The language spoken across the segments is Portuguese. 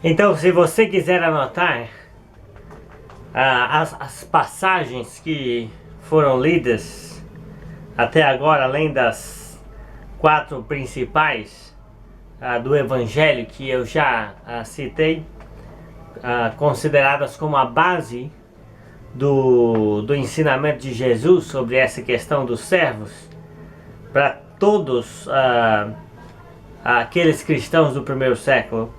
Então, se você quiser anotar as passagens que foram lidas até agora, além das 4 principais do Evangelho que eu já citei, consideradas como a base do ensinamento de Jesus sobre essa questão dos servos, para todos aqueles cristãos do primeiro século.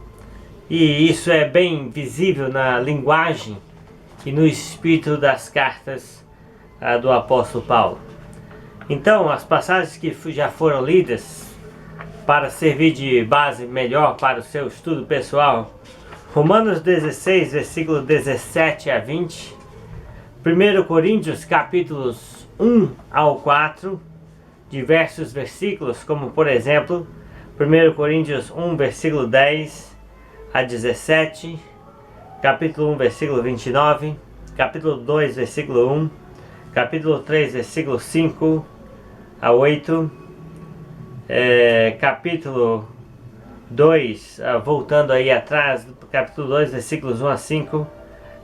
E isso é bem visível na linguagem e no espírito das cartas do apóstolo Paulo. Então, as passagens que já foram lidas para servir de base melhor para o seu estudo pessoal: Romanos 16, versículo 17 a 20, 1 Coríntios capítulos 1 ao 4, diversos versículos, como por exemplo 1 Coríntios 1, versículo 10 a 17, capítulo 1, versículo 29, capítulo 2, versículo 1, capítulo 3, versículo 5 a 8, capítulo 2, voltando aí atrás, capítulo 2, versículos 1 a 5,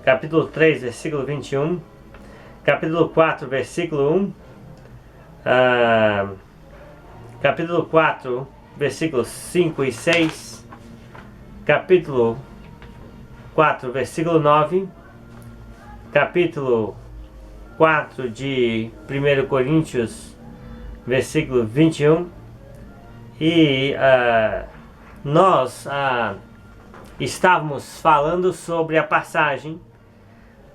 capítulo 3, versículo 21, capítulo 4, versículo 1, capítulo 4, versículos 5 e 6, capítulo 4, versículo 9, capítulo 4 de 1 Coríntios, versículo 21, e nós estávamos falando sobre a passagem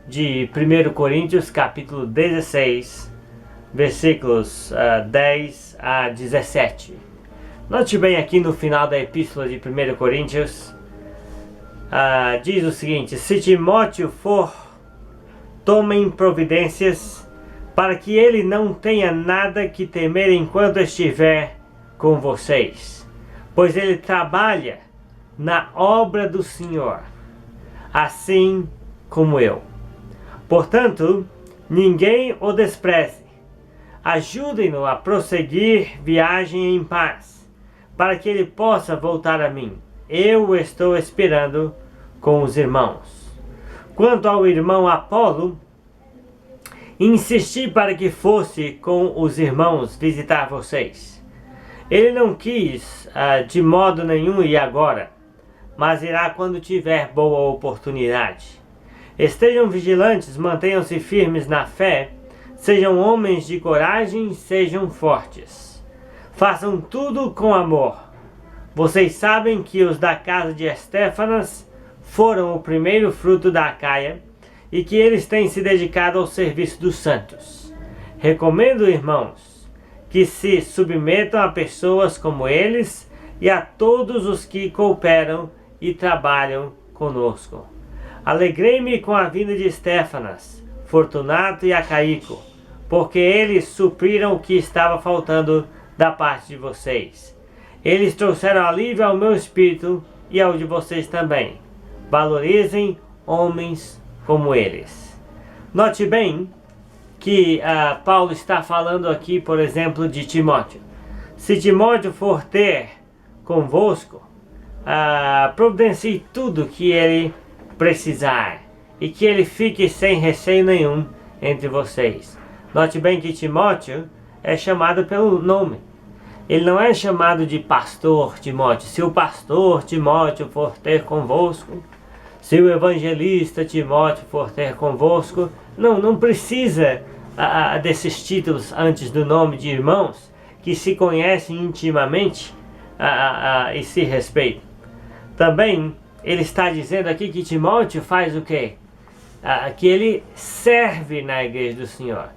de 1 Coríntios, capítulo 16, versículos 10 a 17. Note bem aqui no final da epístola de 1 Coríntios, diz o seguinte: se Timóteo for, tomem providências para que ele não tenha nada que temer enquanto estiver com vocês, pois ele trabalha na obra do Senhor, assim como eu. Portanto, ninguém o despreze. Ajudem-no a prosseguir viagem em paz, para que ele possa voltar a mim. Eu o estou esperando com os irmãos. Quanto ao irmão Apolo, insisti para que fosse com os irmãos visitar vocês. Ele não quis de modo nenhum ir agora, mas irá quando tiver boa oportunidade. Estejam vigilantes, mantenham-se firmes na fé, sejam homens de coragem, sejam fortes. Façam tudo com amor. Vocês sabem que os da casa de Estéfanas foram o primeiro fruto da Acaia e que eles têm se dedicado ao serviço dos santos. Recomendo, irmãos, que se submetam a pessoas como eles e a todos os que cooperam e trabalham conosco. Alegrei-me com a vinda de Estéfanas, Fortunato e Acaico, porque eles supriram o que estava faltando da parte de vocês. Eles trouxeram alívio ao meu espírito e ao de vocês também. Valorizem homens como eles. Note bem que Paulo está falando aqui, por exemplo, de Timóteo. Se Timóteo for ter convosco, providencie tudo que ele precisar e que ele fique sem receio nenhum entre vocês. Note bem que Timóteo é chamado pelo nome. Ele não é chamado de pastor Timóteo. Se o pastor Timóteo for ter convosco, se o evangelista Timóteo for ter convosco, não precisa desses títulos antes do nome de irmãos que se conhecem intimamente e se respeitam. Também ele está dizendo aqui que Timóteo faz o quê? Que ele serve na igreja do Senhor,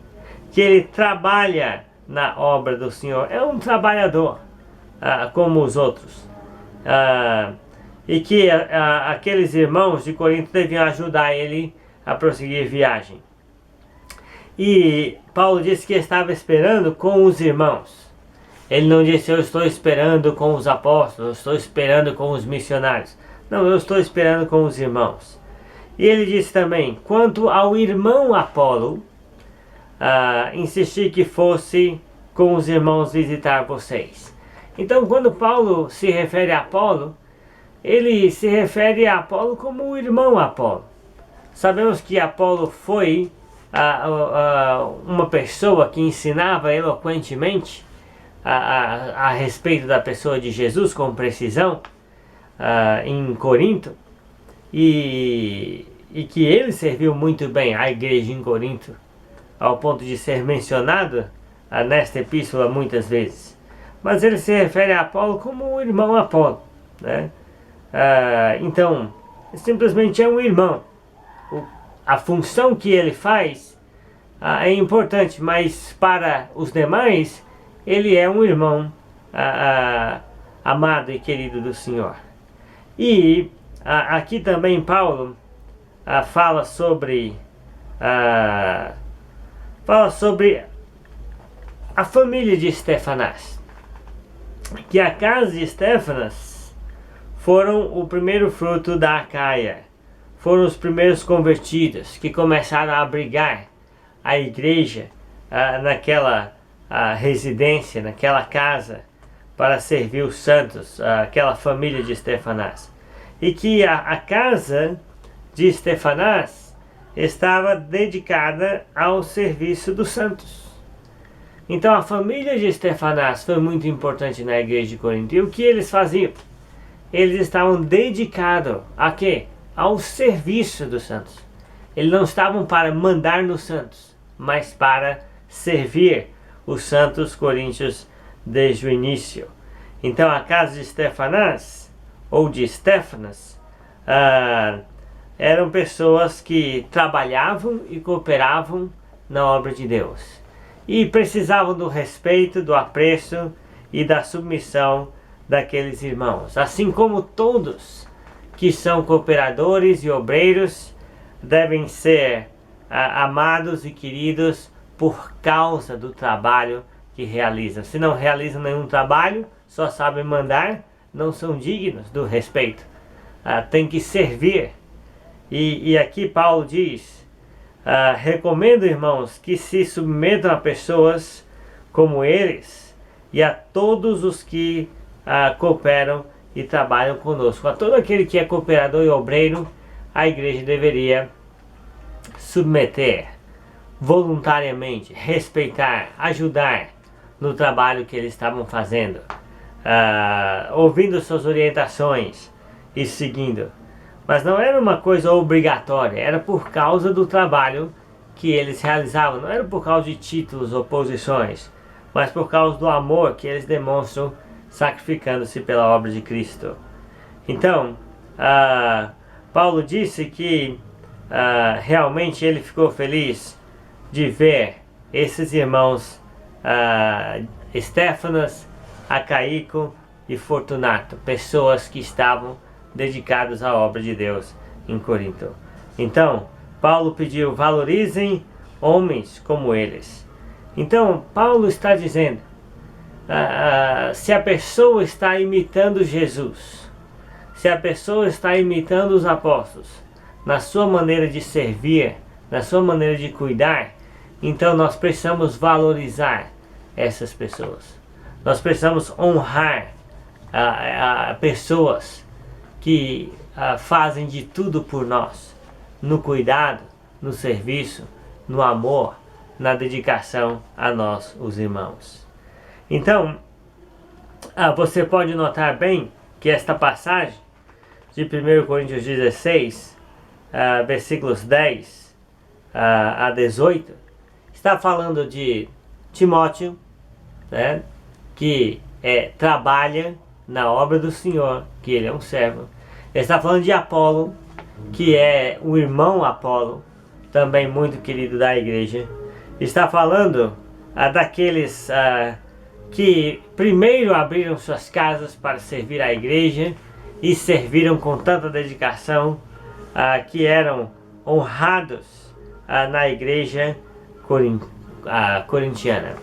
que ele trabalha na obra do Senhor, é um trabalhador como os outros, e que aqueles irmãos de Corinto deviam ajudar ele a prosseguir viagem. E Paulo disse que estava esperando com os irmãos. Ele não disse: eu estou esperando com os apóstolos, eu estou esperando com os missionários. Não, eu estou esperando com os irmãos. E ele disse também: quanto ao irmão Apolo, insisti que fosse com os irmãos visitar vocês. Então, quando Paulo se refere a Apolo, ele se refere a Apolo como o irmão Apolo. Sabemos que Apolo foi uma pessoa que ensinava eloquentemente a respeito da pessoa de Jesus com precisão em Corinto, e que ele serviu muito bem à igreja em Corinto, ao ponto de ser mencionado nesta epístola muitas vezes. Mas ele se refere a Apolo como o irmão Apolo, né? Então, simplesmente é um irmão. A função que ele faz é importante, mas para os demais, ele é um irmão amado e querido do Senhor. E aqui também Paulo fala sobre a família de Estéfanas, que a casa de Estéfanas foram o primeiro fruto da Acaia, foram os primeiros convertidos que começaram a abrigar a igreja naquela residência, naquela casa, para servir os santos, aquela família de Estéfanas. E que a casa de Estéfanas estava dedicada ao serviço dos santos. Então a família de Estéfanas foi muito importante na igreja de Corinto. E o que eles faziam? Eles estavam dedicados a quê? Ao serviço dos santos. Eles não estavam para mandar nos santos, mas para servir os santos coríntios desde o início. Então a casa de Estéfanas, ou de Estéfanas, eram pessoas que trabalhavam e cooperavam na obra de Deus. E precisavam do respeito, do apreço e da submissão daqueles irmãos. Assim como todos que são cooperadores e obreiros devem ser amados e queridos por causa do trabalho que realizam. Se não realizam nenhum trabalho, só sabem mandar, não são dignos do respeito. Tem que servir. E aqui Paulo diz: recomendo, irmãos, que se submetam a pessoas como eles e a todos os que cooperam e trabalham conosco. A todo aquele que é cooperador e obreiro, a igreja deveria submeter voluntariamente, respeitar, ajudar no trabalho que eles estavam fazendo, ouvindo suas orientações e seguindo. Mas não era uma coisa obrigatória, era por causa do trabalho que eles realizavam. Não era por causa de títulos ou posições, mas por causa do amor que eles demonstram sacrificando-se pela obra de Cristo. Então, Paulo disse que realmente ele ficou feliz de ver esses irmãos Estéfanas, Acaico e Fortunato, pessoas que estavam dedicados à obra de Deus em Corinto. Então, Paulo pediu: valorizem homens como eles. Então, Paulo está dizendo, se a pessoa está imitando Jesus, se a pessoa está imitando os apóstolos, na sua maneira de servir, na sua maneira de cuidar, então nós precisamos valorizar essas pessoas. Nós precisamos honrar pessoas que fazem de tudo por nós, no cuidado, no serviço, no amor, na dedicação a nós, os irmãos. Então, você pode notar bem que esta passagem de 1 Coríntios 16, versículos 10 a 18, está falando de Timóteo, né, que trabalha na obra do Senhor, que ele é um servo. Ele está falando de Apolo, que é o irmão Apolo, também muito querido da igreja. Está falando daqueles que primeiro abriram suas casas para servir a igreja e serviram com tanta dedicação, que eram honrados na igreja corintiana.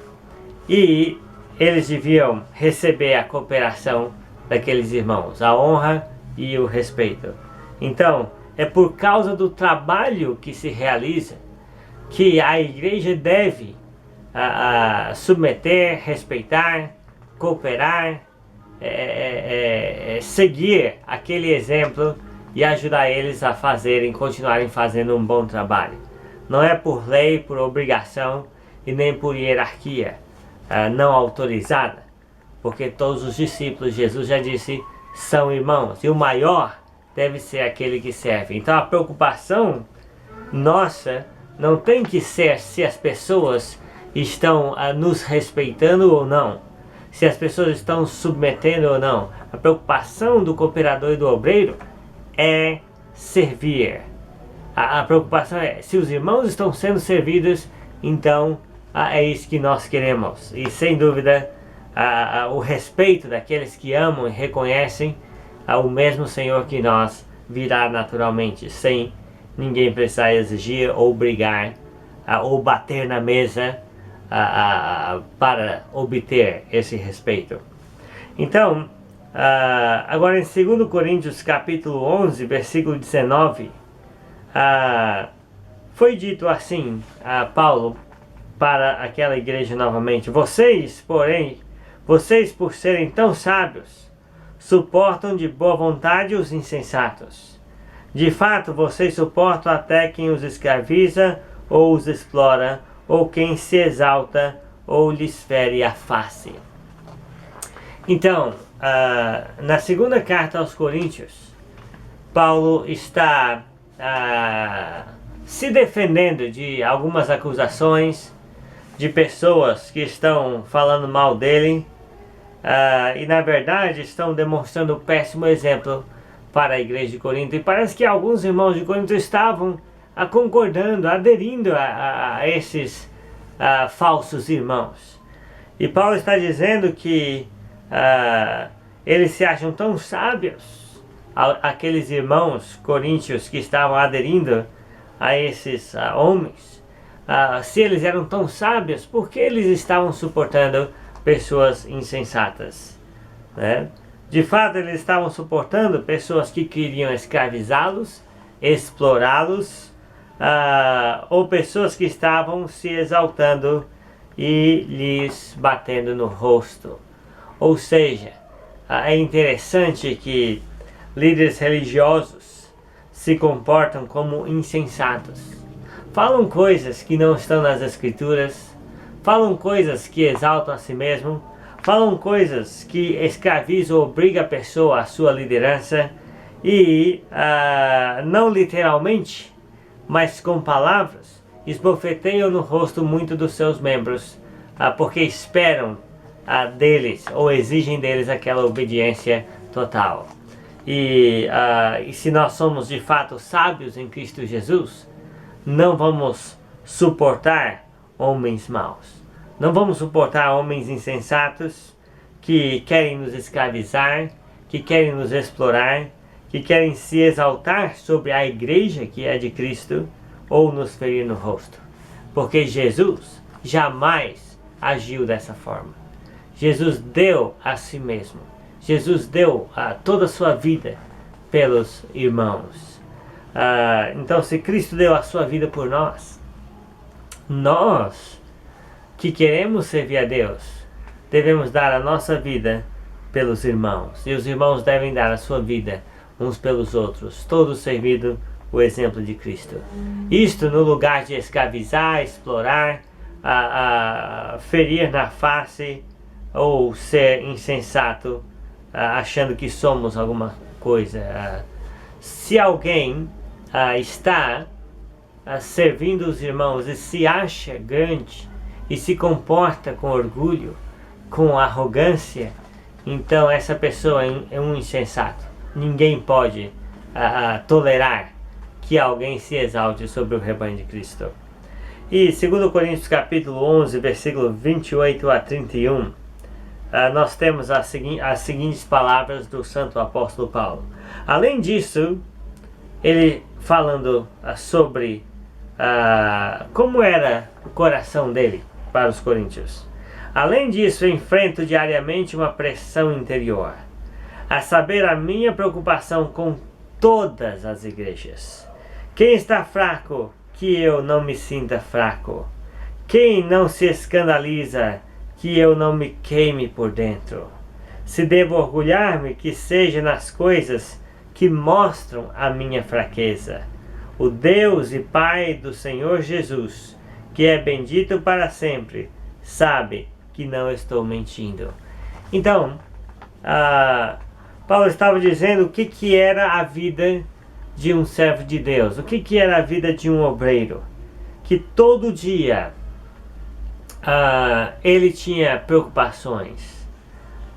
E eles deviam receber a cooperação daqueles irmãos, a honra e o respeito. Então, é por causa do trabalho que se realiza que a igreja deve submeter, respeitar, cooperar, seguir aquele exemplo e ajudar eles a continuarem fazendo um bom trabalho. Não é por lei, por obrigação e nem por hierarquia não autorizada, porque todos os discípulos, Jesus já disse, são irmãos, e o maior deve ser aquele que serve. Então a preocupação nossa não tem que ser se as pessoas estão nos respeitando ou não, se as pessoas estão submetendo ou não. A preocupação do cooperador e do obreiro é servir. A preocupação é, se os irmãos estão sendo servidos, então é isso que nós queremos. E sem dúvida, o respeito daqueles que amam e reconhecem o mesmo Senhor que nós virá naturalmente, sem ninguém precisar exigir ou brigar ou bater na mesa para obter esse respeito. Então, agora em 2 Coríntios capítulo 11, versículo 19, foi dito assim a Paulo para aquela igreja novamente: vocês, porém, por serem tão sábios, suportam de boa vontade os insensatos. De fato, vocês suportam até quem os escraviza ou os explora, ou quem se exalta ou lhes fere a face. Então, na segunda carta aos Coríntios, Paulo está se defendendo de algumas acusações de pessoas que estão falando mal dele e na verdade estão demonstrando um péssimo exemplo para a igreja de Corinto. E parece que alguns irmãos de Corinto estavam concordando, aderindo a esses falsos irmãos. E Paulo está dizendo que eles se acham tão sábios, aqueles irmãos coríntios que estavam aderindo a esses homens. Se eles eram tão sábios, por que eles estavam suportando pessoas insensatas? Né? De fato, eles estavam suportando pessoas que queriam escravizá-los, explorá-los, ou pessoas que estavam se exaltando e lhes batendo no rosto. Ou seja, é interessante que líderes religiosos se comportam como insensatos. Falam coisas que não estão nas escrituras, falam coisas que exaltam a si mesmo, falam coisas que escravizam ou obrigam a pessoa à sua liderança e, não literalmente, mas com palavras, esbofeteiam no rosto muito dos seus membros, porque esperam deles ou exigem deles aquela obediência total. E se nós somos de fato sábios em Cristo Jesus, não vamos suportar homens maus. Não vamos suportar homens insensatos que querem nos escravizar, que querem nos explorar, que querem se exaltar sobre a igreja que é de Cristo ou nos ferir no rosto. Porque Jesus jamais agiu dessa forma. Jesus deu a si mesmo. Jesus deu toda a sua vida pelos irmãos. Então, se Cristo deu a sua vida por nós, nós que queremos servir a Deus, devemos dar a nossa vida pelos irmãos. E os irmãos devem dar a sua vida uns pelos outros, todos servindo o exemplo de Cristo. Isto no lugar de escravizar, explorar, ferir na face ou ser insensato, achando que somos alguma coisa. Se alguém está servindo os irmãos e se acha grande e se comporta com orgulho, com arrogância, então essa pessoa é um insensato. Ninguém pode tolerar que alguém se exalte sobre o rebanho de Cristo. E 2 Coríntios capítulo 11, versículo 28 a 31, nós temos as seguintes palavras do santo apóstolo Paulo. Além disso, ele falando sobre como era o coração dele para os coríntios. Além disso, enfrento diariamente uma pressão interior, a saber, a minha preocupação com todas as igrejas. Quem está fraco, que eu não me sinta fraco. Quem não se escandaliza que eu não me queime por dentro? Se devo orgulhar-me, que seja nas coisas que mostram a minha fraqueza. O Deus e Pai do Senhor Jesus, que é bendito para sempre, sabe que não estou mentindo. Então, Paulo estava dizendo o que era a vida de um servo de Deus, o que era a vida de um obreiro, que todo dia ele tinha preocupações,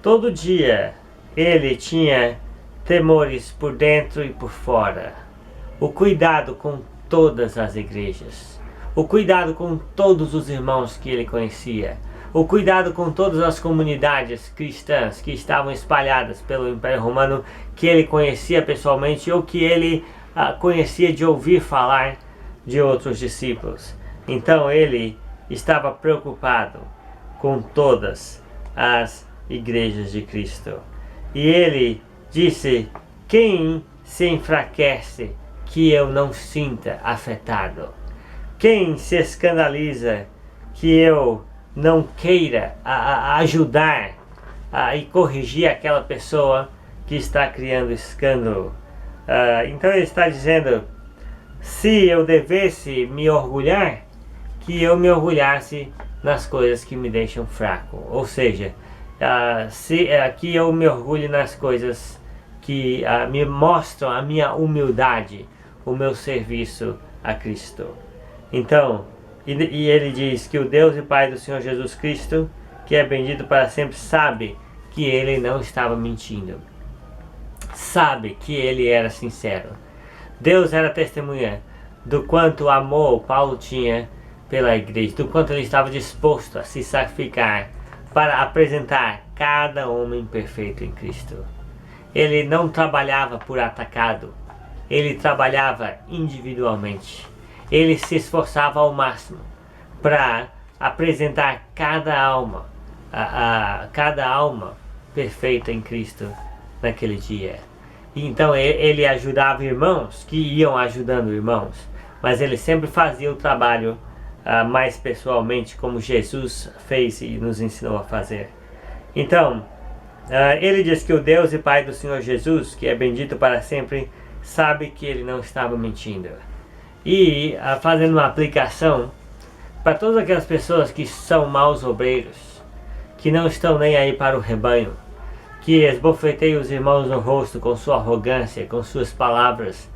todo dia ele tinha temores por dentro e por fora, o cuidado com todas as igrejas, o cuidado com todos os irmãos que ele conhecia, o cuidado com todas as comunidades cristãs que estavam espalhadas pelo Império Romano, que ele conhecia pessoalmente ou que ele conhecia de ouvir falar de outros discípulos. Então ele estava preocupado com todas as igrejas de Cristo. E ele disse: quem se enfraquece que eu não sinta afetado? Quem se escandaliza que eu não queira ajudar e corrigir aquela pessoa que está criando escândalo? Então ele está dizendo: se eu devesse me orgulhar, que eu me orgulhasse nas coisas que me deixam fraco. Ou seja, que eu me orgulhe nas coisas que me mostram a minha humildade, o meu serviço a Cristo. Então, e ele diz que o Deus e Pai do Senhor Jesus Cristo, que é bendito para sempre, sabe que ele não estava mentindo. Sabe que ele era sincero. Deus era testemunha do quanto amor Paulo tinha pela igreja, do quanto ele estava disposto a se sacrificar para apresentar cada homem perfeito em Cristo. Ele não trabalhava por atacado, ele trabalhava individualmente. Ele se esforçava ao máximo para apresentar cada alma, cada alma perfeita em Cristo naquele dia. E então ele ajudava irmãos que iam ajudando irmãos, mas ele sempre fazia o trabalho mais pessoalmente, como Jesus fez e nos ensinou a fazer. Então, ele diz que o Deus e Pai do Senhor Jesus, que é bendito para sempre, sabe que ele não estava mentindo. E fazendo uma aplicação para todas aquelas pessoas que são maus obreiros, que não estão nem aí para o rebanho, que esbofeteiam os irmãos no rosto com sua arrogância, com suas palavras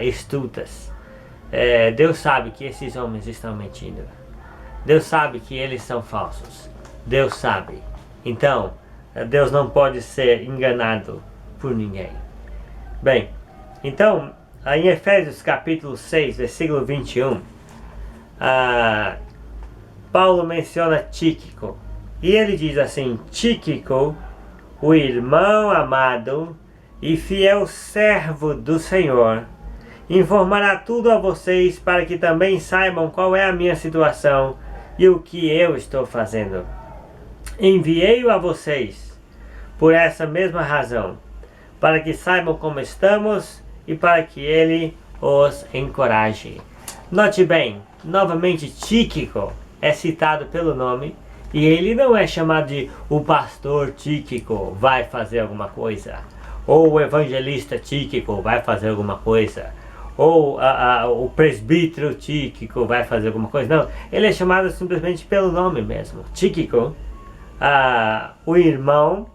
estultas. Deus sabe que esses homens estão mentindo. Deus sabe que eles são falsos. Deus sabe. Então, Deus não pode ser enganado por ninguém. Bem, então, em Efésios capítulo 6, versículo 21, Paulo menciona Tíquico. E ele diz assim: Tíquico, o irmão amado e fiel servo do Senhor, informará tudo a vocês para que também saibam qual é a minha situação e o que eu estou fazendo. Enviei-o a vocês por essa mesma razão, para que saibam como estamos e para que ele os encoraje. Note bem, novamente Tíquico é citado pelo nome, e ele não é chamado de o pastor Tíquico vai fazer alguma coisa, ou o evangelista Tíquico vai fazer alguma coisa, ou o presbítero Tíquico vai fazer alguma coisa. Não, ele é chamado simplesmente pelo nome mesmo. Tíquico, o irmão,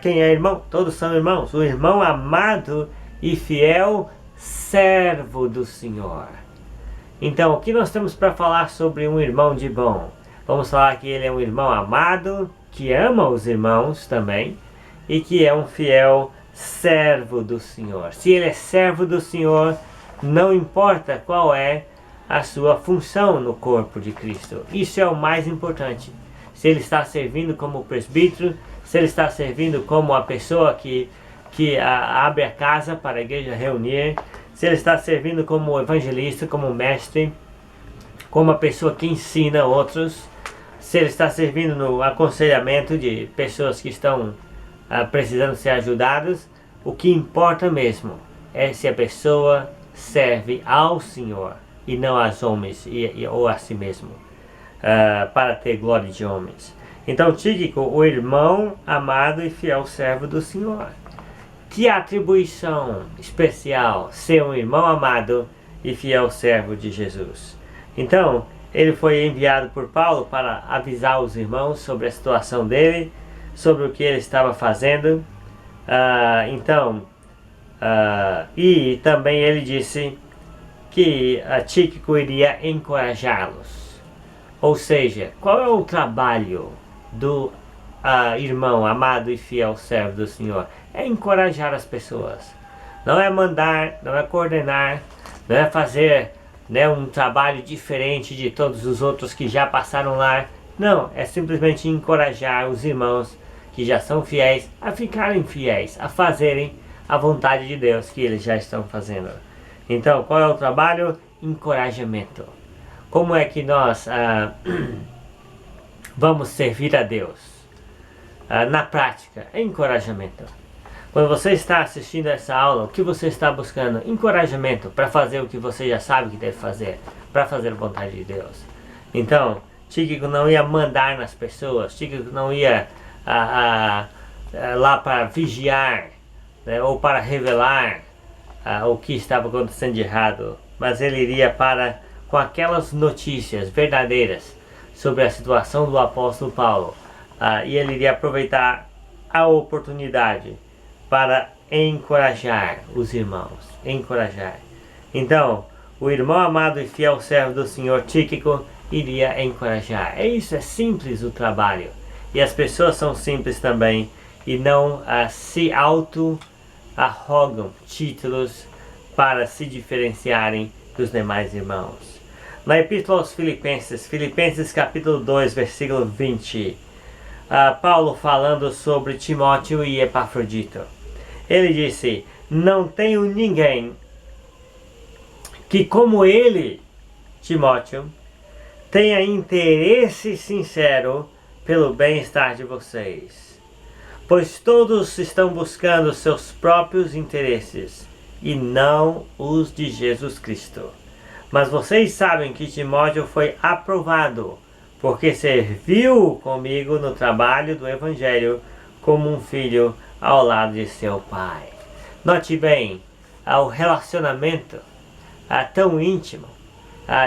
quem é irmão? Todos são irmãos. O irmão amado e fiel servo do Senhor. Então, o que nós temos para falar sobre um irmão de bom? Vamos falar que ele é um irmão amado, que ama os irmãos também, e que é um fiel servo do Senhor. Se ele é servo do Senhor, não importa qual é a sua função no corpo de Cristo. Isso é o mais importante. Se ele está servindo como presbítero, se ele está servindo como a pessoa que abre a casa para a igreja reunir, se ele está servindo como evangelista, como mestre, como a pessoa que ensina outros, se ele está servindo no aconselhamento de pessoas que estão precisando ser ajudadas, o que importa mesmo é se a pessoa serve ao Senhor e não aos homens ou a si mesmo. para ter glória de homens. Então, Tíquico, o irmão amado e fiel servo do Senhor. Que atribuição especial ser um irmão amado e fiel servo de Jesus. Então, ele foi enviado por Paulo para avisar os irmãos sobre a situação dele, sobre o que ele estava fazendo. E também ele disse que Tíquico iria encorajá-los. Ou seja, qual é o trabalho do irmão amado e fiel servo do Senhor? É encorajar as pessoas. Não é mandar, não é coordenar, não é fazer um trabalho diferente de todos os outros que já passaram lá. Não, é simplesmente encorajar os irmãos que já são fiéis a ficarem fiéis, a fazerem a vontade de Deus que eles já estão fazendo. Então, qual é o trabalho? Encorajamento. Como é que nós vamos servir a Deus? Na prática, é encorajamento. Quando você está assistindo essa aula, o que você está buscando? Encorajamento para fazer o que você já sabe que deve fazer, para fazer a vontade de Deus. Então, Tíquico não ia mandar nas pessoas, Tíquico não ia lá para vigiar, né, ou para revelar o que estava acontecendo de errado, mas ele iria com aquelas notícias verdadeiras sobre a situação do apóstolo Paulo, e ele iria aproveitar a oportunidade para encorajar os irmãos, encorajar. Então, o irmão amado e fiel servo do Senhor Tíquico iria encorajar. É simples o trabalho. E as pessoas são simples também e não se auto-arrogam títulos para se diferenciarem dos demais irmãos. Na Epístola aos Filipenses, Filipenses capítulo 2, versículo 20, Paulo falando sobre Timóteo e Epafrodito. Ele disse: não tenho ninguém que como ele, Timóteo, tenha interesse sincero pelo bem-estar de vocês, pois todos estão buscando seus próprios interesses e não os de Jesus Cristo. Mas vocês sabem que Timóteo foi aprovado, porque serviu comigo no trabalho do Evangelho como um filho ao lado de seu pai. Note bem o relacionamento tão íntimo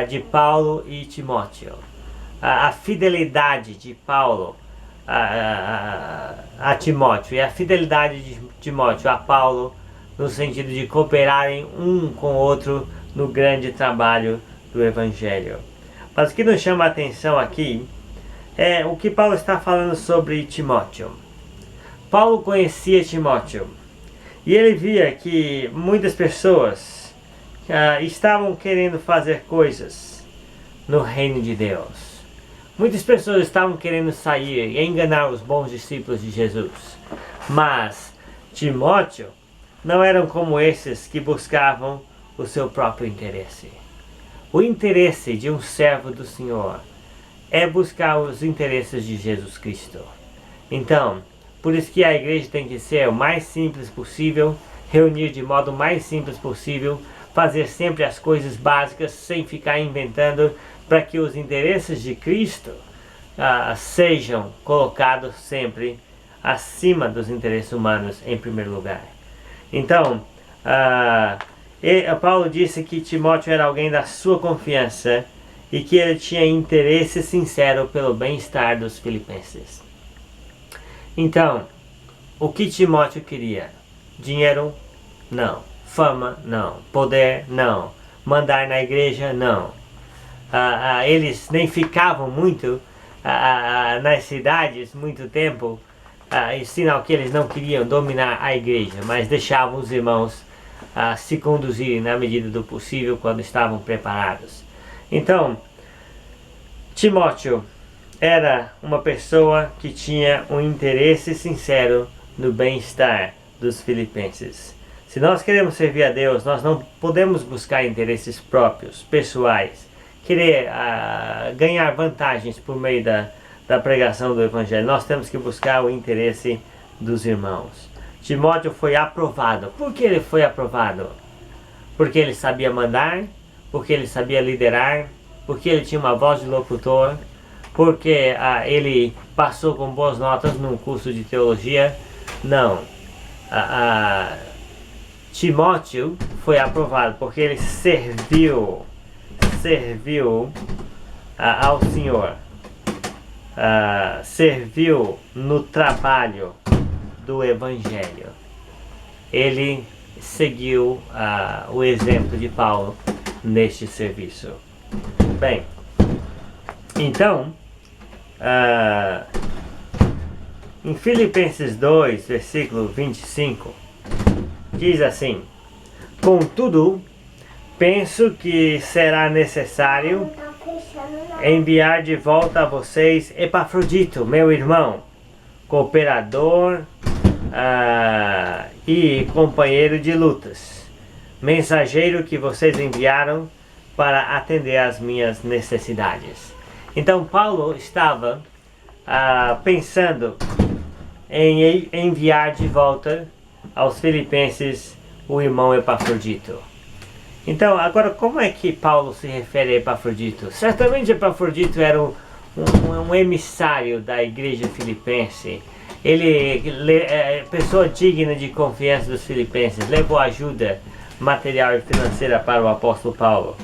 de Paulo e Timóteo. A fidelidade de Paulo a Timóteo e a fidelidade de Timóteo a Paulo, no sentido de cooperarem um com o outro no grande trabalho do Evangelho. Mas o que nos chama a atenção aqui é o que Paulo está falando sobre Timóteo. Paulo conhecia Timóteo e ele via que muitas pessoas estavam querendo fazer coisas no reino de Deus. Muitas pessoas estavam querendo sair e enganar os bons discípulos de Jesus. Mas Timóteo não eram como esses que buscavam o seu próprio interesse. O interesse de um servo do Senhor é buscar os interesses de Jesus Cristo. Então, por isso que a igreja tem que ser o mais simples possível, reunir de modo mais simples possível, fazer sempre as coisas básicas sem ficar inventando, para que os interesses de Cristo sejam colocados sempre acima dos interesses humanos em primeiro lugar. Então, Paulo disse que Timóteo era alguém da sua confiança e que ele tinha interesse sincero pelo bem-estar dos filipenses. Então, o que Timóteo queria? Dinheiro? Não. Fama? Não. Poder? Não. Mandar na igreja? Não. Eles nem ficavam muito nas cidades muito tempo, sinal que eles não queriam dominar a igreja, mas deixavam os irmãos se conduzirem na medida do possível quando estavam preparados. Então, Timóteo era uma pessoa que tinha um interesse sincero no bem-estar dos filipenses. Se nós queremos servir a Deus, nós não podemos buscar interesses próprios, pessoais, querer ganhar vantagens por meio da pregação do Evangelho. Nós temos que buscar o interesse dos irmãos. Timóteo foi aprovado. Por que ele foi aprovado? Porque ele sabia mandar, porque ele sabia liderar, porque ele tinha uma voz de locutor, porque ele passou com boas notas num curso de teologia. Não. Timóteo foi aprovado porque ele serviu ao Senhor, serviu no trabalho do Evangelho. Ele seguiu o exemplo de Paulo neste serviço. Bem, então, em Filipenses 2, versículo 25, diz assim: contudo, penso que será necessário enviar de volta a vocês Epafrodito, meu irmão, cooperador e companheiro de lutas, mensageiro que vocês enviaram para atender às minhas necessidades. Então Paulo estava pensando em enviar de volta aos filipenses o irmão Epafrodito. Então, agora, como é que Paulo se refere a Epafrodito? Certamente Epafrodito era um emissário da igreja filipense. Ele é pessoa digna de confiança dos filipenses, levou ajuda material e financeira para o apóstolo Paulo.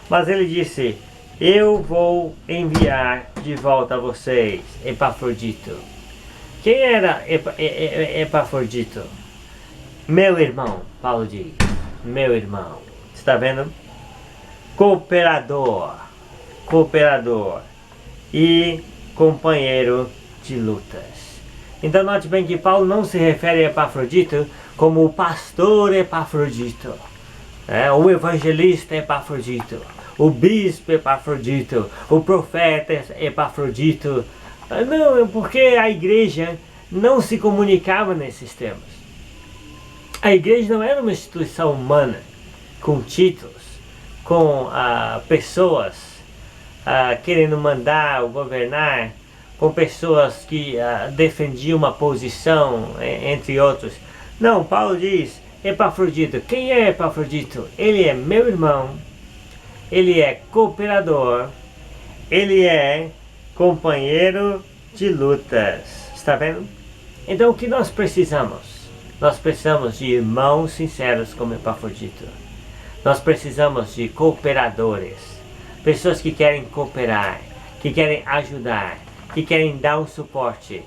Mas ele disse: eu vou enviar de volta a vocês Epafrodito. Quem era Epafrodito? Meu irmão, Paulo diz. Meu irmão. Está vendo? Cooperador e companheiro de lutas. Então note bem que Paulo não se refere a Epafrodito como o pastor Epafrodito, o evangelista Epafrodito, o bispo Epafrodito, o profeta Epafrodito. Não, porque a igreja não se comunicava nesses termos. A igreja não era uma instituição humana, com títulos, com pessoas querendo mandar ou governar, com pessoas que defendiam uma posição, entre outros. Não, Paulo diz: Epafrodito. Quem é Epafrodito? Ele é meu irmão, ele é cooperador, ele é companheiro de lutas. Está vendo? Então o que nós precisamos? Nós precisamos de irmãos sinceros como Epafrodito. Nós precisamos de cooperadores, pessoas que querem cooperar, que querem ajudar, que querem dar um suporte,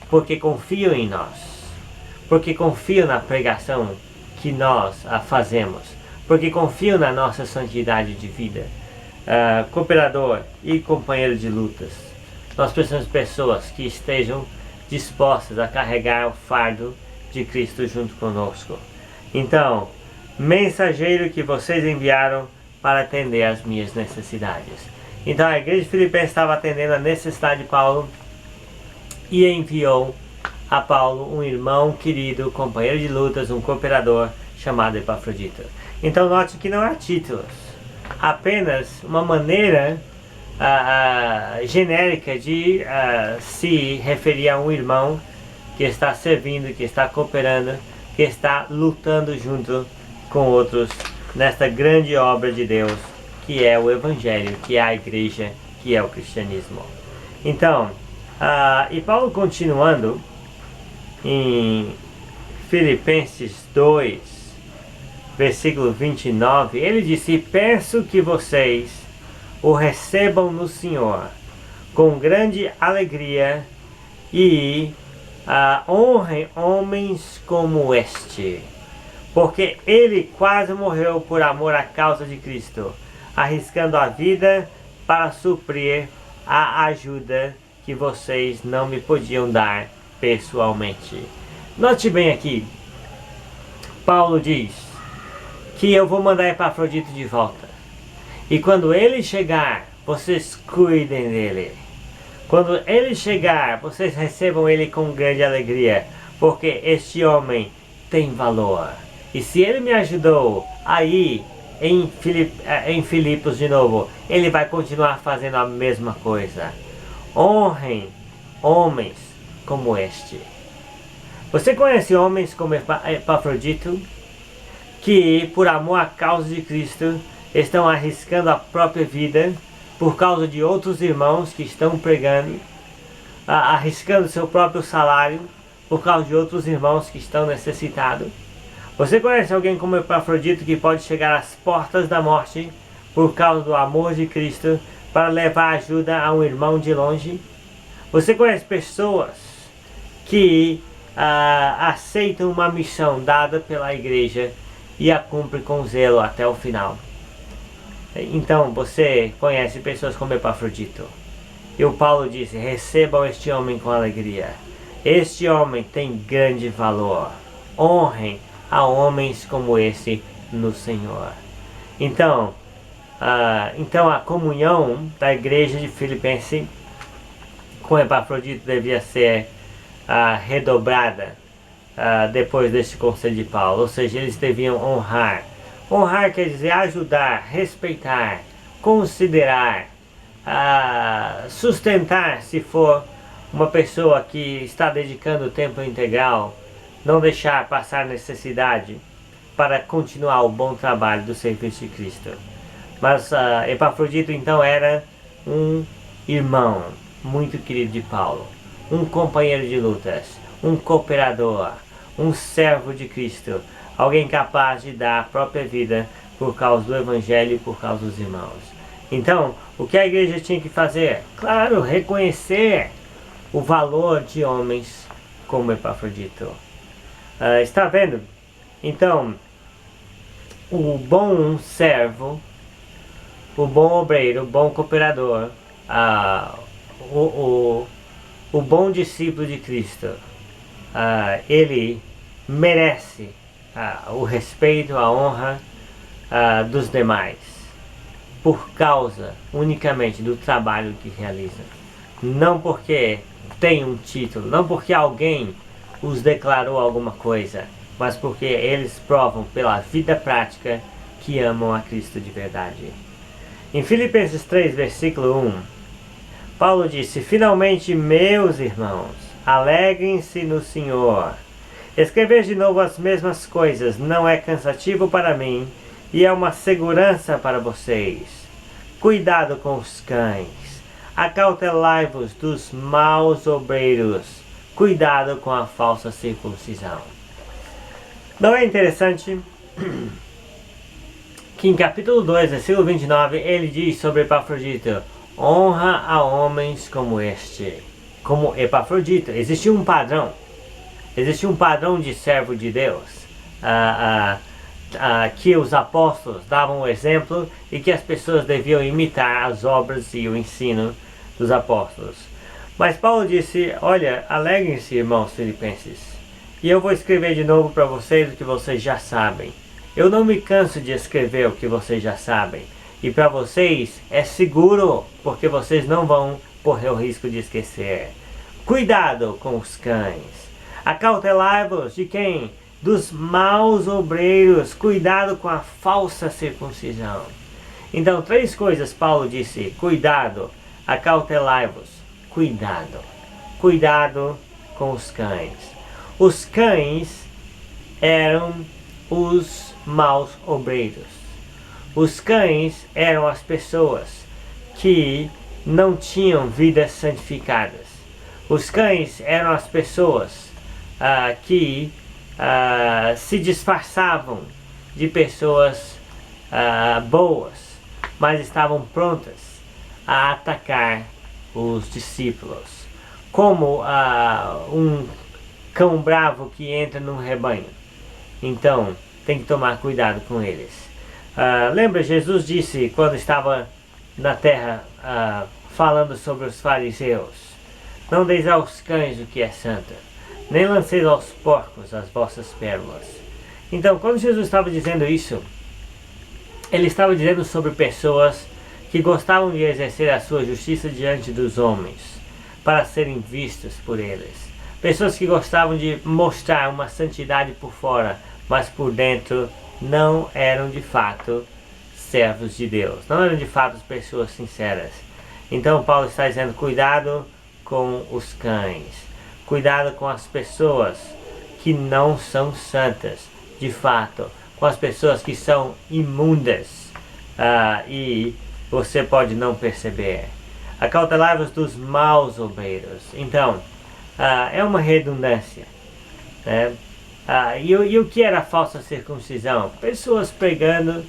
porque confiam em nós, porque confiam na pregação que nós fazemos, porque confiam na nossa santidade de vida. Cooperador e companheiro de lutas. Nós precisamos de pessoas que estejam dispostas a carregar o fardo de Cristo junto conosco. Então, mensageiro que vocês enviaram para atender às minhas necessidades. Então a igreja de Filipenses estava atendendo a necessidade de Paulo e enviou a Paulo um irmão querido, companheiro de lutas, um cooperador chamado Epafrodito. Então note que não há títulos, apenas uma maneira genérica de se referir a um irmão que está servindo, que está cooperando, que está lutando junto com outros nesta grande obra de Deus, que é o Evangelho, que é a igreja, que é o cristianismo. Então, e Paulo continuando em Filipenses 2, versículo 29, ele disse: peço que vocês o recebam no Senhor com grande alegria e honrem homens como este, porque ele quase morreu por amor à causa de Cristo, arriscando a vida para suprir a ajuda que vocês não me podiam dar pessoalmente. Note bem aqui, Paulo diz que eu vou mandar Epafrodito de volta, e quando ele chegar, vocês cuidem dele. Quando ele chegar, vocês recebam ele com grande alegria, porque este homem tem valor. E se ele me ajudou aí em Filipos de novo, ele vai continuar fazendo a mesma coisa. Honrem homens como este. Você conhece homens como Epafrodito, que por amor à causa de Cristo estão arriscando a própria vida por causa de outros irmãos que estão pregando, arriscando seu próprio salário, por causa de outros irmãos que estão necessitados? Você conhece alguém como Epafrodito que pode chegar às portas da morte por causa do amor de Cristo para levar ajuda a um irmão de longe? Você conhece pessoas que aceitam uma missão dada pela igreja e a cumprem com zelo até o final? Então você conhece pessoas como Epafrodito. E o Paulo disse: recebam este homem com alegria. Este homem tem grande valor. Honrem a homens como esse no Senhor. Então a comunhão da igreja de Filipenses com Epafrodito devia ser redobrada depois deste conselho de Paulo. Ou seja, eles deviam honrar. Honrar quer dizer ajudar, respeitar, considerar, sustentar se for uma pessoa que está dedicando tempo integral, não deixar passar necessidade para continuar o bom trabalho do serviço de Cristo. Mas Epafrodito então era um irmão muito querido de Paulo, um companheiro de lutas, um cooperador, um servo de Cristo, alguém capaz de dar a própria vida por causa do Evangelho e por causa dos irmãos. Então, o que a igreja tinha que fazer? Claro, reconhecer o valor de homens como Epafrodito. Está vendo? Então, o bom servo, o bom obreiro, o bom cooperador, o bom discípulo de Cristo, ele merece o respeito, a honra dos demais, por causa unicamente do trabalho que realiza. Não porque tem um título, não porque alguém os declarou alguma coisa, mas porque eles provam pela vida prática que amam a Cristo de verdade. Em Filipenses 3, versículo 1, Paulo disse: finalmente, meus irmãos, alegrem-se no Senhor. Escrever de novo as mesmas coisas não é cansativo para mim e é uma segurança para vocês. Cuidado com os cães. Acautelai-vos dos maus obreiros. Cuidado com a falsa circuncisão. Não é interessante que em capítulo 2, versículo 29, ele diz sobre Epafrodito: honra a homens como este, como Epafrodito. Existia um padrão. Existia um padrão de servo de Deus, que os apóstolos davam o exemplo e que as pessoas deviam imitar as obras e o ensino dos apóstolos. Mas Paulo disse: olha, alegrem-se, irmãos filipenses, e eu vou escrever de novo para vocês o que vocês já sabem. Eu não me canso de escrever o que vocês já sabem, e para vocês é seguro, porque vocês não vão correr o risco de esquecer. Cuidado com os cães. Acautelai-vos de quem? Dos maus obreiros. Cuidado com a falsa circuncisão. Então, 3 coisas Paulo disse: cuidado, acautelai-vos, cuidado. Cuidado com os cães. Os cães eram os maus obreiros. Os cães eram as pessoas que não tinham vidas santificadas. Os cães eram as pessoas que se disfarçavam de pessoas boas, mas estavam prontas a atacar os discípulos, como um cão bravo que entra num rebanho. Então tem que tomar cuidado com eles. Lembra, Jesus disse quando estava na terra falando sobre os fariseus: não deis aos cães o que é santo, nem lanceis aos porcos as vossas pérolas. Então, quando Jesus estava dizendo isso, ele estava dizendo sobre pessoas que gostavam de exercer a sua justiça diante dos homens, para serem vistos por eles. Pessoas que gostavam de mostrar uma santidade por fora, mas por dentro não eram de fato servos de Deus, não eram de fato pessoas sinceras. Então Paulo está dizendo: cuidado com os cães. Cuidado com as pessoas que não são santas, de fato, com as pessoas que são imundas e você pode não perceber. Acautelai-vos dos maus obreiros. Então, é uma redundância, né? E o que era a falsa circuncisão? Pessoas pregando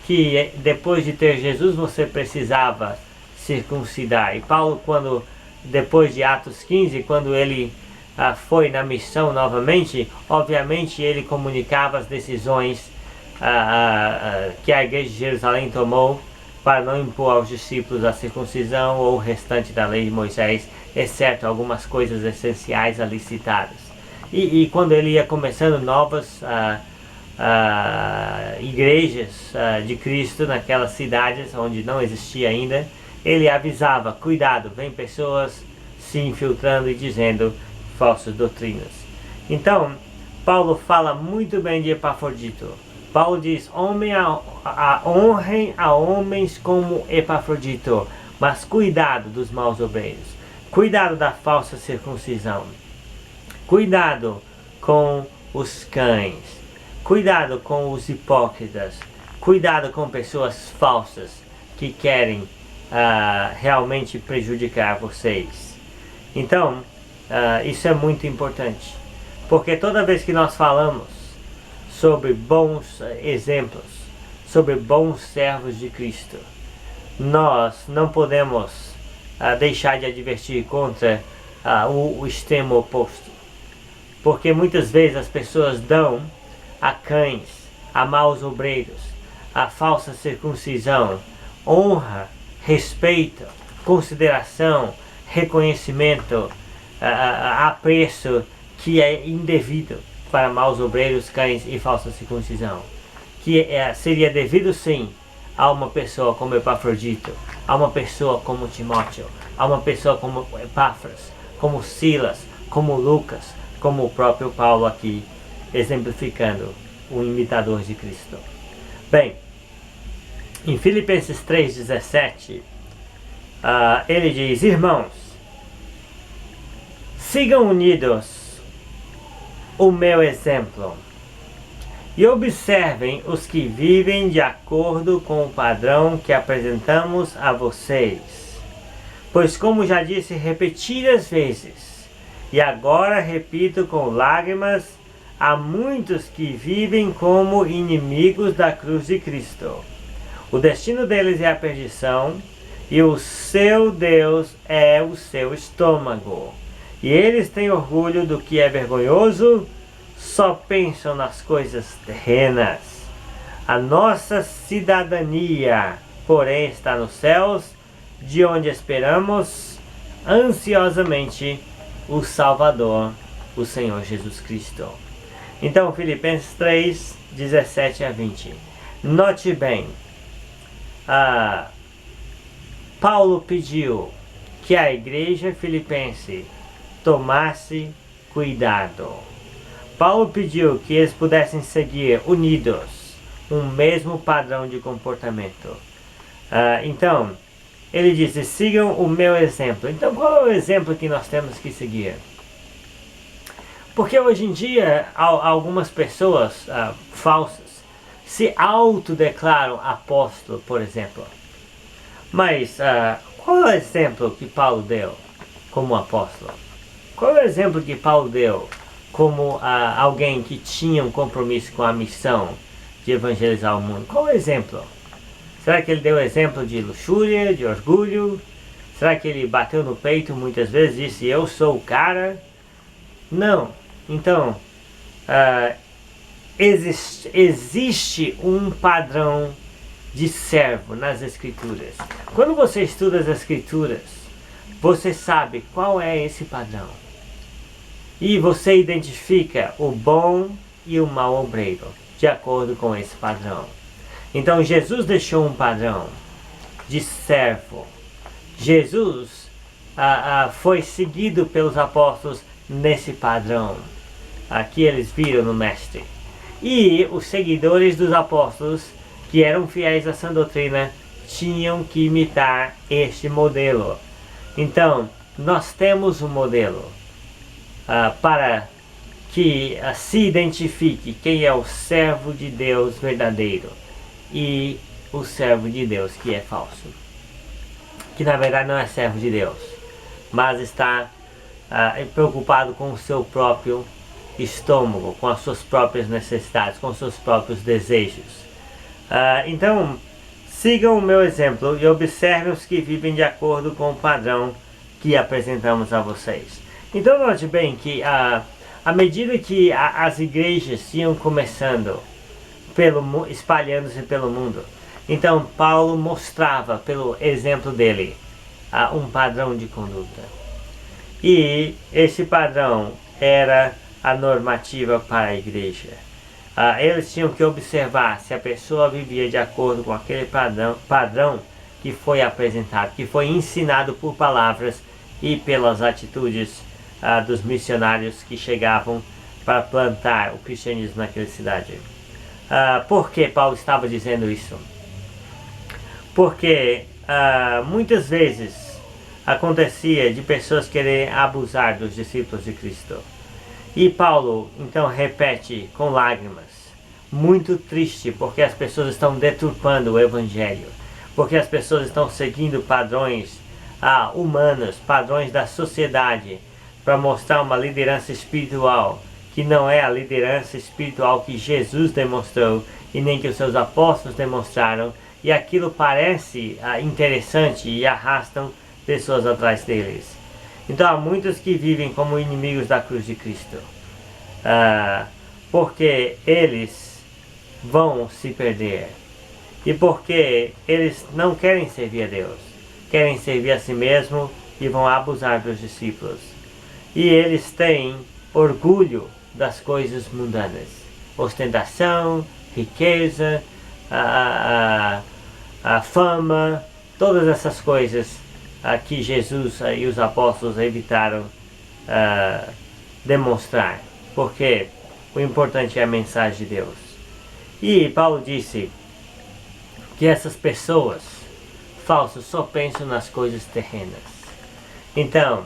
que depois de ter Jesus você precisava circuncidar. E Paulo, depois de Atos 15, quando ele foi na missão novamente, obviamente ele comunicava as decisões que a igreja de Jerusalém tomou para não impor aos discípulos a circuncisão ou o restante da lei de Moisés, exceto algumas coisas essenciais ali citadas. E quando ele ia começando novas igrejas de Cristo naquelas cidades onde não existia ainda, ele avisava: cuidado, vem pessoas se infiltrando e dizendo falsas doutrinas. Então, Paulo fala muito bem de Epafrodito. Paulo diz: honrem a homens como Epafrodito, mas cuidado dos maus obreiros, cuidado da falsa circuncisão, cuidado com os cães, cuidado com os hipócritas, cuidado com pessoas falsas que querem realmente prejudicar vocês. Então, isso é muito importante, porque toda vez que nós falamos sobre bons exemplos, sobre bons servos de Cristo, nós não podemos deixar de advertir contra o extremo oposto, porque muitas vezes as pessoas dão a cães, a maus obreiros, a falsa circuncisão, honra, respeito, consideração, reconhecimento, apreço que é indevido para maus obreiros, cães e falsa circuncisão, que seria devido sim a uma pessoa como Epafrodito, a uma pessoa como Timóteo, a uma pessoa como Epáfras, como Silas, como Lucas, como o próprio Paulo aqui, exemplificando o imitador de Cristo. Bem, em Filipenses 3,17, ele diz: irmãos, sigam unidos o meu exemplo e observem os que vivem de acordo com o padrão que apresentamos a vocês. Pois, como já disse repetidas vezes, e agora repito com lágrimas, há muitos que vivem como inimigos da cruz de Cristo. O destino deles é a perdição, e o seu Deus é o seu estômago. E eles têm orgulho do que é vergonhoso, só pensam nas coisas terrenas. A nossa cidadania, porém, está nos céus, de onde esperamos ansiosamente o Salvador, o Senhor Jesus Cristo. Então, Filipenses 3, 17 a 20. Note bem, Paulo pediu que a igreja filipense tomasse cuidado. Paulo pediu que eles pudessem seguir unidos um mesmo padrão de comportamento. Então, ele diz: sigam o meu exemplo. Então, qual é o exemplo que nós temos que seguir? Porque hoje em dia, algumas pessoas falsas se autodeclaram apóstolo, por exemplo. Mas, qual é o exemplo que Paulo deu como apóstolo? Qual é o exemplo que Paulo deu como alguém que tinha um compromisso com a missão de evangelizar o mundo? Qual é o exemplo? Será que ele deu exemplo de luxúria, de orgulho? Será que ele bateu no peito muitas vezes e disse: eu sou o cara? Não. Então, existe um padrão de servo nas Escrituras. Quando você estuda as Escrituras, você sabe qual é esse padrão. E você identifica o bom e o mau obreiro, de acordo com esse padrão. Então Jesus deixou um padrão de servo. Jesus foi seguido pelos apóstolos nesse padrão que eles viram no Mestre. E os seguidores dos apóstolos, que eram fiéis à sã doutrina, tinham que imitar este modelo. Então, nós temos um modelo para que se identifique quem é o servo de Deus verdadeiro e o servo de Deus que é falso. que na verdade não é servo de Deus, mas está preocupado com o seu próprio estômago, com as suas próprias necessidades, com os seus próprios desejos. Então, sigam o meu exemplo e observem os que vivem de acordo com o padrão que apresentamos a vocês. Então, note bem que à medida que as igrejas iam começando, espalhando-se pelo mundo, então Paulo mostrava pelo exemplo dele um padrão de conduta. E esse padrão era a normativa para a igreja. Eles tinham que observar se a pessoa vivia de acordo com aquele padrão que foi apresentado, que foi ensinado por palavras e pelas atitudes dos missionários que chegavam para plantar o cristianismo naquela cidade. Por que Paulo estava dizendo isso? Porque muitas vezes acontecia de pessoas quererem abusar dos discípulos de Cristo. E Paulo então repete com lágrimas, muito triste, porque as pessoas estão deturpando o evangelho, porque as pessoas estão seguindo padrões humanos, padrões da sociedade, para mostrar uma liderança espiritual que não é a liderança espiritual que Jesus demonstrou e nem que os seus apóstolos demonstraram, e aquilo parece interessante e arrastam pessoas atrás deles. Então há muitos que vivem como inimigos da cruz de Cristo, porque eles vão se perder e porque eles não querem servir a Deus, querem servir a si mesmo e vão abusar dos discípulos. E eles têm orgulho das coisas mundanas, ostentação, riqueza, a fama, todas essas coisas que Jesus e os apóstolos evitaram demonstrar, porque o importante é a mensagem de Deus. E Paulo disse que essas pessoas falsas só pensam nas coisas terrenas. Então,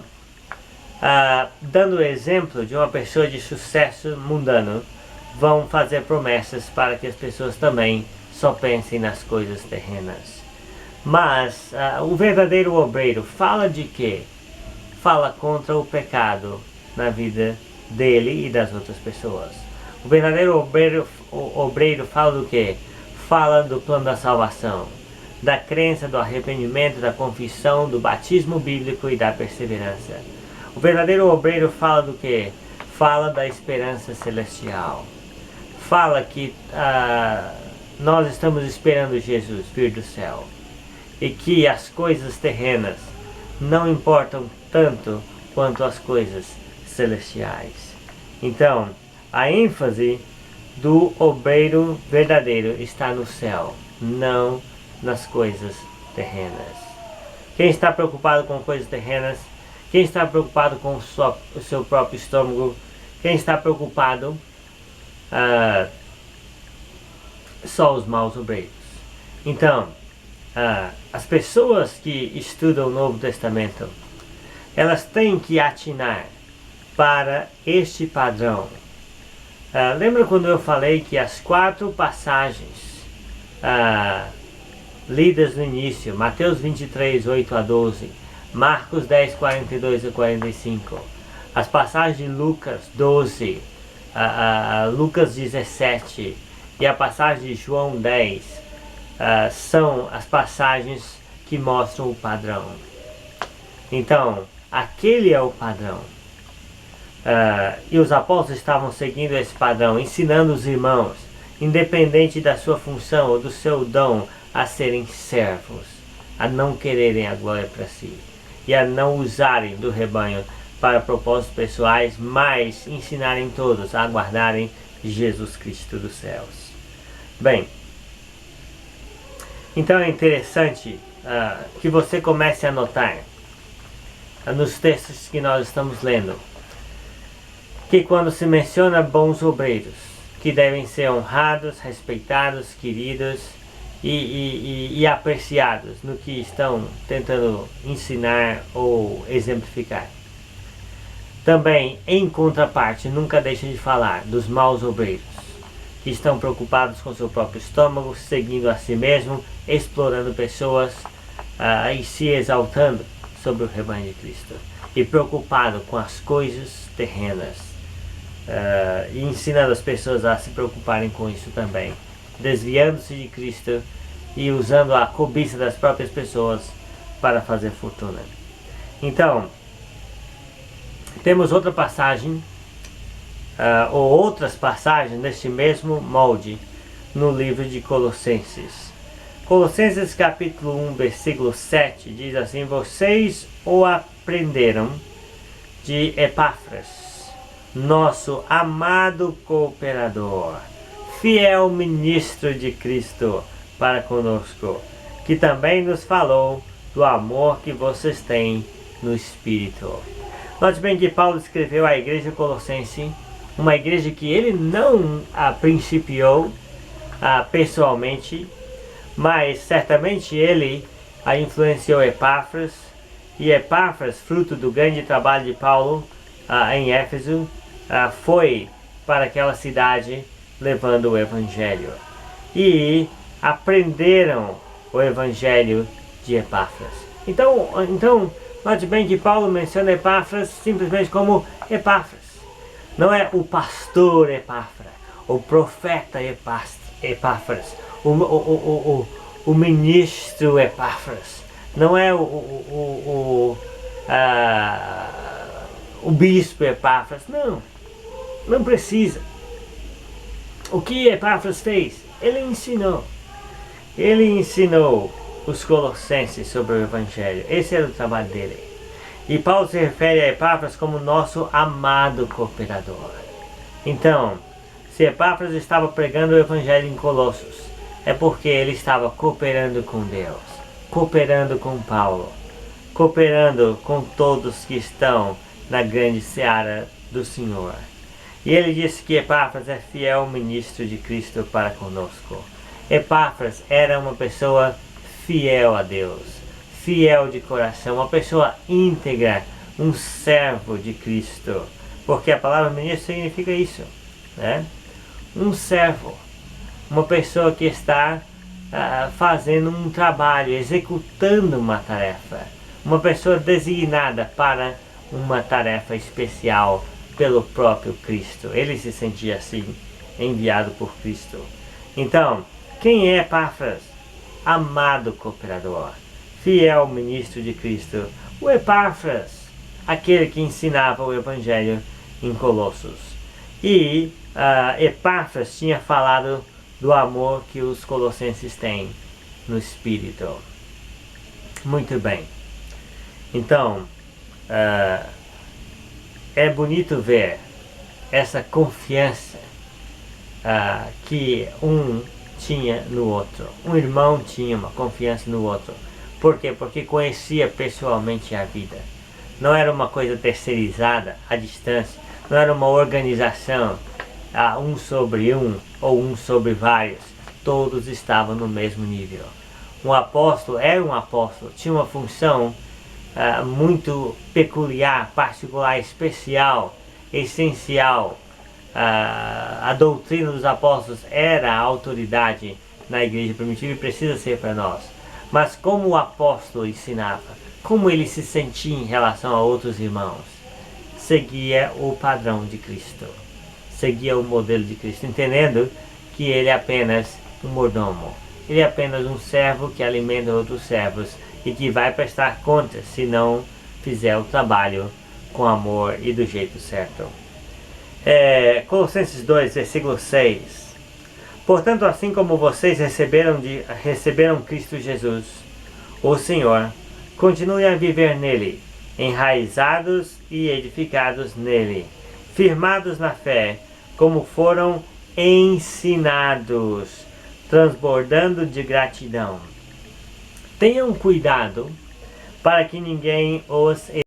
dando o exemplo de uma pessoa de sucesso mundano, vão fazer promessas para que as pessoas também só pensem nas coisas terrenas. Mas o verdadeiro obreiro fala de quê? Fala contra o pecado na vida dele e das outras pessoas. O verdadeiro obreiro fala do quê? Fala do plano da salvação, da crença, do arrependimento, da confissão, do batismo bíblico e da perseverança. O verdadeiro obreiro fala do quê? Fala da esperança celestial. Fala que nós estamos esperando Jesus vir do céu e que as coisas terrenas não importam tanto quanto as coisas celestiais. Então, a ênfase do obreiro verdadeiro está no céu, não nas coisas terrenas. Quem está preocupado com coisas terrenas, quem está preocupado com o seu próprio estômago, quem está preocupado, só os maus obreiros. Então, as pessoas que estudam o Novo Testamento, elas têm que atinar para este padrão. Lembra quando eu falei que as 4 passagens lidas no início, Mateus 23, 8 a 12, Marcos 10, 42 a 45, as passagens de Lucas 12, Lucas 17 e a passagem de João 10, são as passagens que mostram o padrão. Então, aquele é o padrão. E os apóstolos estavam seguindo esse padrão, ensinando os irmãos, independente da sua função ou do seu dom, a serem servos, a não quererem a glória para si e a não usarem do rebanho para propósitos pessoais, mas ensinarem todos a aguardarem Jesus Cristo dos céus. Bem, então é interessante que você comece a notar nos textos que nós estamos lendo que quando se menciona bons obreiros, que devem ser honrados, respeitados, queridos e apreciados no que estão tentando ensinar ou exemplificar. Também, em contraparte, nunca deixa de falar dos maus obreiros, que estão preocupados com seu próprio estômago, seguindo a si mesmo, explorando pessoas e se exaltando sobre o rebanho de Cristo, e preocupado com as coisas terrenas, e ensinando as pessoas a se preocuparem com isso também, desviando-se de Cristo e usando a cobiça das próprias pessoas para fazer fortuna. Então, temos outra passagem, ou outras passagens neste mesmo molde, no livro de Colossenses. Colossenses capítulo 1, versículo 7 diz assim: vocês o aprenderam de Epáfras, nosso amado cooperador, fiel ministro de Cristo para conosco, que também nos falou do amor que vocês têm no Espírito. Note bem que Paulo escreveu à igreja colossense, uma igreja que ele não principiou pessoalmente, mas certamente ele influenciou Epáfras, e Epáfras, fruto do grande trabalho de Paulo em Éfeso, foi para aquela cidade levando o Evangelho. E aprenderam o Evangelho de Epáfras. Então note bem que Paulo menciona Epáfras simplesmente como Epáfras. Não é o pastor Epáfras, o profeta Epáfras, o ministro Epáfras. Não é o bispo Epáfras. Não precisa. O que Epáfras fez? Ele ensinou os colossenses sobre o Evangelho. Esse era o trabalho dele. E Paulo se refere a Epáfras como nosso amado cooperador. Então, se Epáfras estava pregando o Evangelho em Colossos, é porque ele estava cooperando com Deus, cooperando com Paulo, cooperando com todos que estão na grande seara do Senhor. E ele disse que Epáfras é fiel ministro de Cristo para conosco. Epáfras era uma pessoa fiel a Deus, fiel de coração, uma pessoa íntegra, um servo de Cristo. Porque a palavra ministro significa isso, né? Um servo, uma pessoa que está fazendo um trabalho, executando uma tarefa, uma pessoa designada para uma tarefa especial pelo próprio Cristo. Ele se sentia assim, enviado por Cristo. Então, quem é Epáfras? Amado cooperador, fiel ministro de Cristo. O Epáfras, aquele que ensinava o Evangelho em Colossos. E Epáfras tinha falado do amor que os colossenses têm no Espírito. Muito bem. Então, é bonito ver essa confiança que um tinha no outro. Um irmão tinha uma confiança no outro. Por quê? Porque conhecia pessoalmente a vida. Não era uma coisa terceirizada, à distância. Não era uma organização, um sobre um ou um sobre vários. Todos estavam no mesmo nível. Um apóstolo era um apóstolo, tinha uma função muito peculiar, particular, especial, essencial. A doutrina dos apóstolos era a autoridade na igreja primitiva e precisa ser para nós. Mas como o apóstolo ensinava, como ele se sentia em relação a outros irmãos, seguia o padrão de Cristo, seguia o modelo de Cristo, entendendo que ele é apenas um mordomo, ele é apenas um servo que alimenta outros servos e que vai prestar contas se não fizer o trabalho com amor e do jeito certo. Colossenses 2, versículo 6. Portanto, assim como vocês receberam Cristo Jesus, o Senhor, continuem a viver nele, enraizados e edificados nele, firmados na fé, como foram ensinados, transbordando de gratidão. Tenham cuidado para que ninguém os